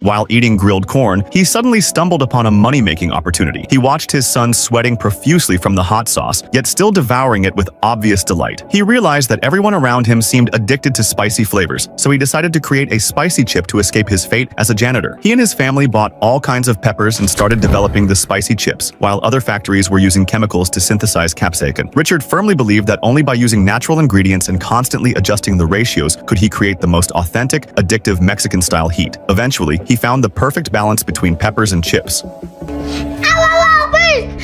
While eating grilled corn, he suddenly stumbled upon a money-making opportunity. He watched his son sweating profusely from the hot sauce, yet still devouring it with obvious delight. He realized that everyone around him seemed addicted to spicy flavors, so he decided to create a spicy chip to escape his fate as a janitor. He and his family bought all kinds of peppers and started developing the spicy chips, while other factories were using chemicals to synthesize capsaicin. Richard firmly believed that only by using natural ingredients and constantly adjusting the ratios could he create the most authentic, addictive Mexican-style heat. Eventually, he found the perfect balance between peppers and chips.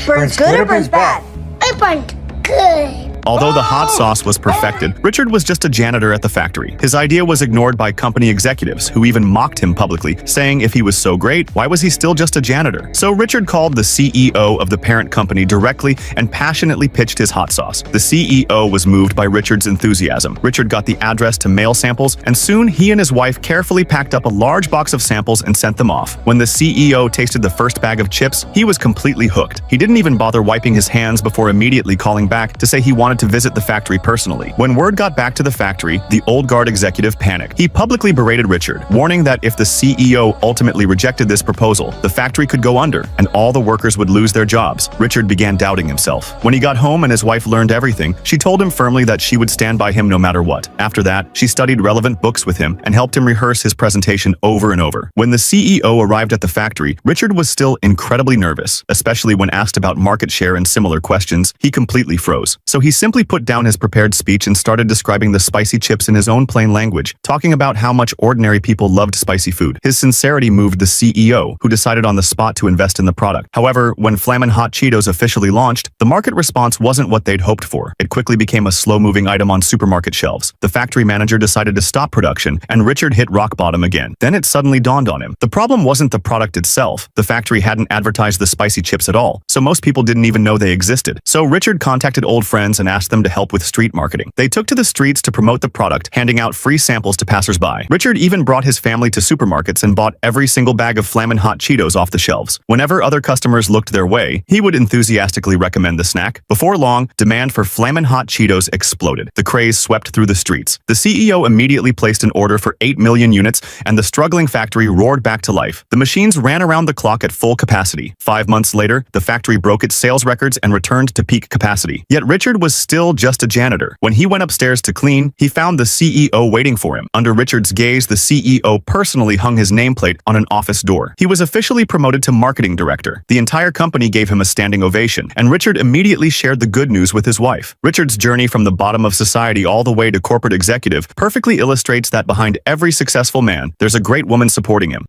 Burns good or burns bad? It burns good. Although the hot sauce was perfected, Richard was just a janitor at the factory. His idea was ignored by company executives, who even mocked him publicly, saying if he was so great, why was he still just a janitor? So Richard called the CEO of the parent company directly and passionately pitched his hot sauce. The CEO was moved by Richard's enthusiasm. Richard got the address to mail samples, and soon he and his wife carefully packed up a large box of samples and sent them off. When the CEO tasted the first bag of chips, he was completely hooked. He didn't even bother wiping his hands before immediately calling back to say he wanted to visit the factory personally. When word got back to the factory, the old guard executive panicked. He publicly berated Richard, warning that if the CEO ultimately rejected this proposal, the factory could go under and all the workers would lose their jobs. Richard began doubting himself. When he got home and his wife learned everything, she told him firmly that she would stand by him no matter what. After that, she studied relevant books with him and helped him rehearse his presentation over and over. When the CEO arrived at the factory, Richard was still incredibly nervous, especially when asked about market share and similar questions. He completely froze. So he simply put down his prepared speech and started describing the spicy chips in his own plain language, talking about how much ordinary people loved spicy food. His sincerity moved the CEO, who decided on the spot to invest in the product. However, when Flamin Hot Cheetos officially launched, the market response wasn't what they'd hoped for. It quickly became a slow-moving item on supermarket shelves. The factory manager decided to stop production, and Richard hit rock bottom again. Then it suddenly dawned on him. The problem wasn't the product itself. The factory hadn't advertised the spicy chips at all, so most people didn't even know they existed. So Richard contacted old friends and asked them to help with street marketing. They took to the streets to promote the product, handing out free samples to passersby. Richard even brought his family to supermarkets and bought every single bag of Flamin Hot Cheetos off the shelves. Whenever other customers looked their way, he would enthusiastically recommend the snack. Before long, demand for Flamin Hot Cheetos exploded. The craze swept through the streets. The CEO immediately placed an order for 8 million units, and the struggling factory roared back to life. The machines ran around the clock at full capacity. 5 months later, the factory broke its sales records and returned to peak capacity. Yet Richard was still just a janitor. When he went upstairs to clean, he found the CEO waiting for him. Under Richard's gaze, the CEO personally hung his nameplate on an office door. He was officially promoted to marketing director. The entire company gave him a standing ovation, and Richard immediately shared the good news with his wife. Richard's journey from the bottom of society all the way to corporate executive perfectly illustrates that behind every successful man, there's a great woman supporting him.